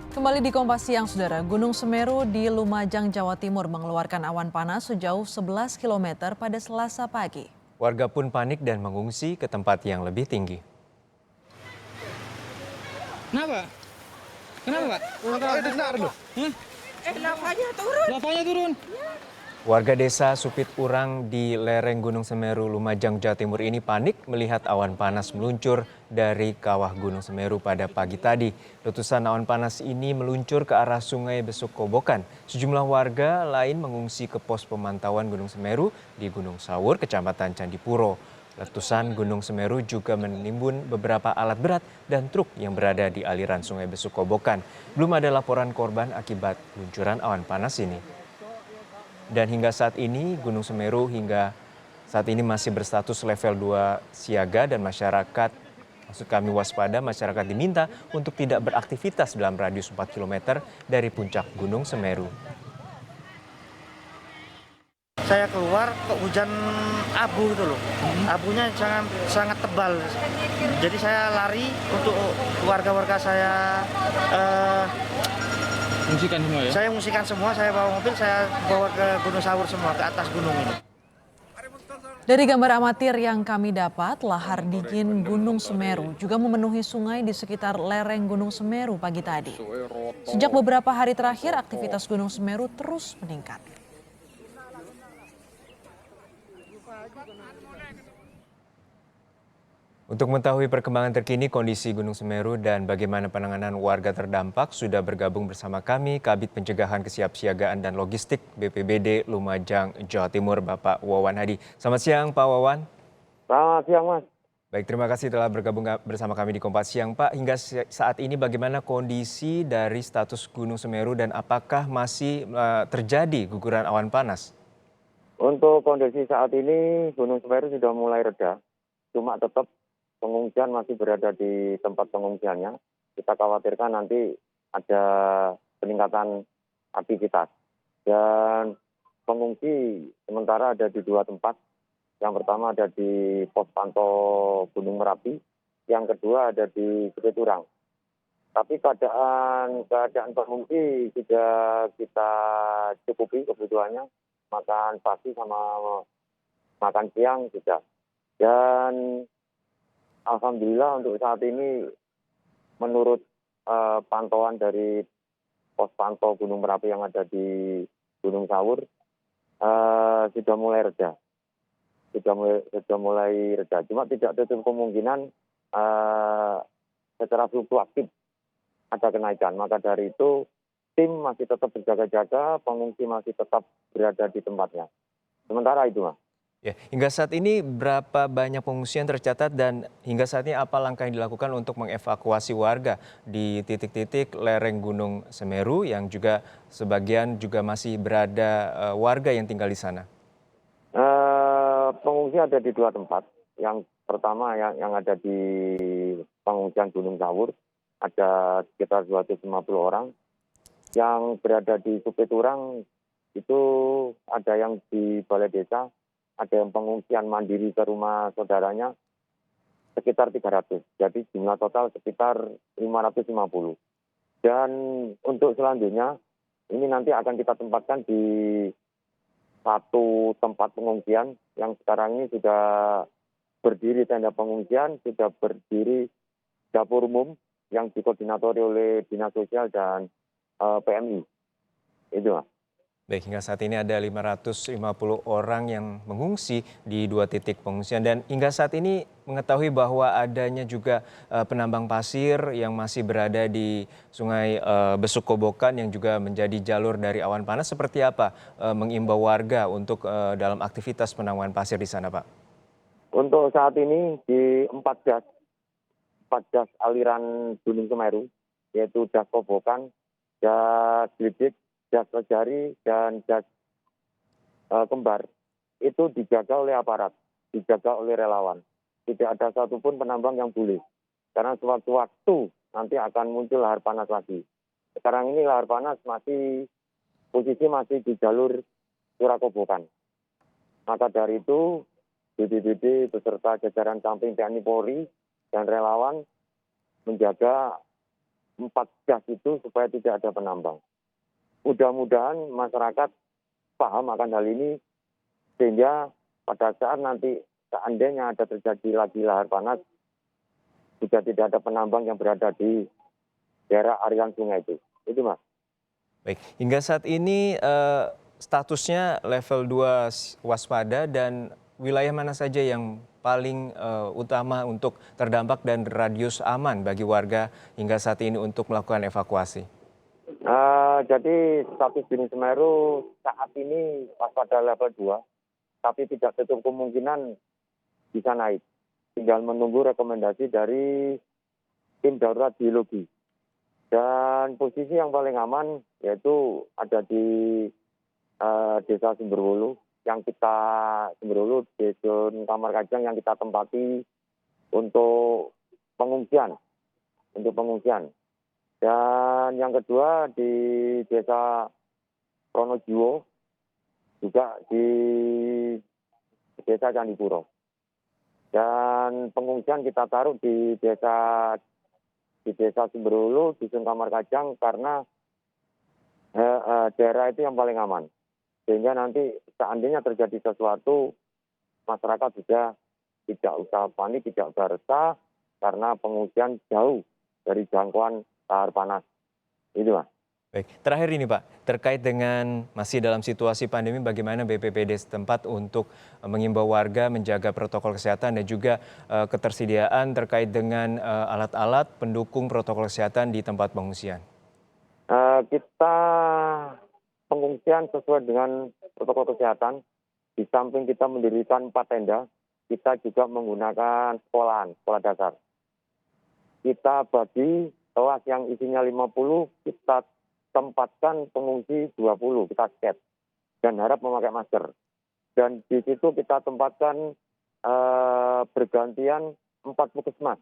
Kembali di Kompas Siang, Saudara. Gunung Semeru di Lumajang, Jawa Timur mengeluarkan awan panas sejauh 11 km pada Selasa pagi. Warga pun panik dan mengungsi ke tempat yang lebih tinggi. Kenapa? Kenapa, Pak? Lavanya turun. Lavanya turun. Warga desa Supit Urang di lereng Gunung Semeru, Lumajang, Jawa Timur ini panik melihat awan panas meluncur dari kawah Gunung Semeru pada pagi tadi. Letusan awan panas ini meluncur ke arah Sungai Besuk Kobokan. Sejumlah warga lain mengungsi ke pos pemantauan Gunung Semeru di Gunung Sawur, Kecamatan Candipuro. Letusan Gunung Semeru juga menimbun beberapa alat berat dan truk yang berada di aliran Sungai Besuk Kobokan. Belum ada laporan korban akibat luncuran awan panas ini. Dan hingga saat ini Gunung Semeru hingga saat ini masih berstatus level 2 siaga dan masyarakat masyarakat diminta untuk tidak beraktivitas dalam radius 4 km dari puncak Gunung Semeru. Saya keluar kok hujan abu gitu loh. Abunya sangat tebal. Jadi saya lari untuk warga-warga saya Musikan semua ya? saya musikan semua, saya bawa mobil, saya bawa ke Gunung Sawur semua, ke atas gunung ini. Dari gambar amatir yang kami dapat, lahar dingin Gunung Semeru juga memenuhi sungai di sekitar lereng Gunung Semeru pagi tadi. Sejak beberapa hari terakhir, aktivitas Gunung Semeru terus meningkat. Untuk mengetahui perkembangan terkini kondisi Gunung Semeru dan bagaimana penanganan warga terdampak, sudah bergabung bersama kami Kabid Pencegahan Kesiapsiagaan dan Logistik BPBD Lumajang, Jawa Timur, Bapak Wawan Hadi. Selamat siang, Pak Wawan. Selamat siang, Mas. Baik, terima kasih telah bergabung bersama kami di Kompas Siang, Pak. Hingga saat ini bagaimana kondisi dari status Gunung Semeru dan apakah masih terjadi guguran awan panas? Untuk kondisi saat ini, Gunung Semeru sudah mulai reda. Cuma tetap pengungsian masih berada di tempat pengungsiannya. Kita khawatirkan nanti ada peningkatan aktivitas. Dan pengungsi sementara ada di dua tempat. Yang pertama ada di pos pantau Gunung Merapi. Yang kedua ada di Supit Urang. Tapi keadaan pengungsi sudah kita cukupi kebutuhannya. Makan pagi sama makan siang sudah. Dan alhamdulillah untuk saat ini menurut pantauan dari pos pantau Gunung Merapi yang ada di Gunung Sawur sudah mulai reda. Sudah mulai reda. Cuma tidak tutup kemungkinan secara fluktuatif ada kenaikan. Maka dari itu tim masih tetap berjaga-jaga, pengungsi masih tetap berada di tempatnya. Sementara itu, Mas. Ya, hingga saat ini berapa banyak pengungsian tercatat dan hingga saat ini apa langkah yang dilakukan untuk mengevakuasi warga di titik-titik lereng Gunung Semeru yang juga sebagian juga masih berada warga yang tinggal di sana? Pengungsi ada di dua tempat. Yang pertama yang ada di pengungsian Gunung Sawur ada sekitar 250 orang. Yang berada di Supit Urang itu ada yang di balai desa, ada yang pengungsian mandiri ke rumah saudaranya sekitar 300. Jadi jumlah total sekitar 550. Dan untuk selanjutnya ini nanti akan kita tempatkan di satu tempat pengungsian yang sekarang ini sudah berdiri tenda pengungsian, sudah berdiri dapur umum yang dikoordinatori oleh Dinas Sosial dan PMI. Itu, Mas. Baik, hingga saat ini ada 550 orang yang mengungsi di dua titik pengungsian dan hingga saat ini mengetahui bahwa adanya juga penambang pasir yang masih berada di Sungai Besuk Kobokan yang juga menjadi jalur dari awan panas. Seperti apa mengimbau warga untuk dalam aktivitas penambangan pasir di sana, Pak? Untuk saat ini di 4 das aliran Gunung Semeru, yaitu das Kobokan, das Glidik, das Lejari, dan das Kembar, itu dijaga oleh aparat, dijaga oleh relawan. Tidak ada satupun penambang yang boleh. Karena sewaktu-waktu nanti akan muncul lahar panas lagi. Sekarang ini lahar panas posisi masih di jalur Curah Kobokan. Maka dari itu, BPBD beserta jajaran samping TNI Polri dan relawan menjaga 4 gas itu supaya tidak ada penambang. Mudah-mudahan masyarakat paham akan hal ini sehingga pada saat nanti seandainya ada terjadi lagi lahar panas, juga tidak ada penambang yang berada di daerah aliran sungai itu. Itu Mas. Baik, hingga saat ini statusnya level 2 waspada dan wilayah mana saja yang paling utama untuk terdampak dan radius aman bagi warga hingga saat ini untuk melakukan evakuasi? Jadi status Gunung Semeru saat ini waspada level 2, tapi tidak tutup kemungkinan bisa naik. Tinggal menunggu rekomendasi dari tim darurat geologi. Dan posisi yang paling aman yaitu ada di Desa Sumberwulu, Sumberwulu, Dusun Kamar Kajang yang kita tempati untuk pengungsian. Dan yang kedua di Desa Pronojiwo, juga di Desa Candipuro. Dan pengungsian kita taruh di Desa Sumberwulu, Dusun Kamar Kajang karena daerah itu yang paling aman. Sehingga nanti seandainya terjadi sesuatu, masyarakat sudah tidak usah panik, tidak usah resah, karena pengungsian jauh dari jangkauan lahar panas. Itu Mas. Baik, terakhir ini Pak, terkait dengan masih dalam situasi pandemi, bagaimana BPBD setempat untuk mengimbau warga menjaga protokol kesehatan dan juga ketersediaan terkait dengan alat-alat pendukung protokol kesehatan di tempat pengungsian? Kita pengungsian sesuai dengan protokol kesehatan. Di samping kita mendirikan 4 tenda, kita juga menggunakan sekolah dasar. Kita bagi kelas yang isinya 50, kita tempatkan pengungsi 20, kita sket dan harap memakai masker. Dan di situ kita tempatkan bergantian 4 puskesmas.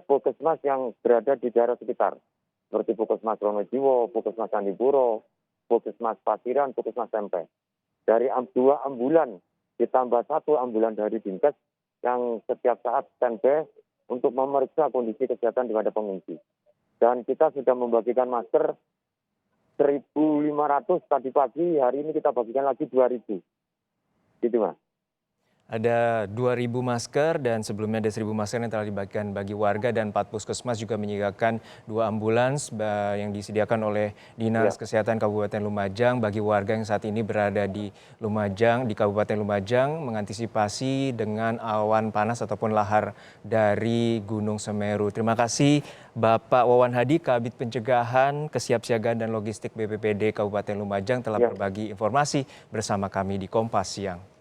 Puskesmas yang berada di daerah sekitar. Seperti Puskesmas Pronojiwo, Puskesmas Candipuro, Puskesmas Pasiran, Puskesmas Tempe. Dari 2 ambulan ditambah 1 ambulan dari Dinkes yang setiap saat standby untuk memeriksa kondisi kesehatan daripada pengungsi. Dan kita sudah membagikan masker 1.500 tadi pagi, hari ini kita bagikan lagi 2.000. Gitu Mas. Ada 2.000 masker dan sebelumnya ada 1.000 masker yang telah dibagikan bagi warga dan 4 puskesmas juga menyiagakan 2 ambulans yang disediakan oleh Dinas Kesehatan Kabupaten Lumajang bagi warga yang saat ini berada di Lumajang, di Kabupaten Lumajang mengantisipasi dengan awan panas ataupun lahar dari Gunung Semeru. Terima kasih Bapak Wawan Hadi, Kabid Pencegahan, Kesiapsiagaan dan Logistik BPBD Kabupaten Lumajang telah berbagi informasi bersama kami di Kompas Siang.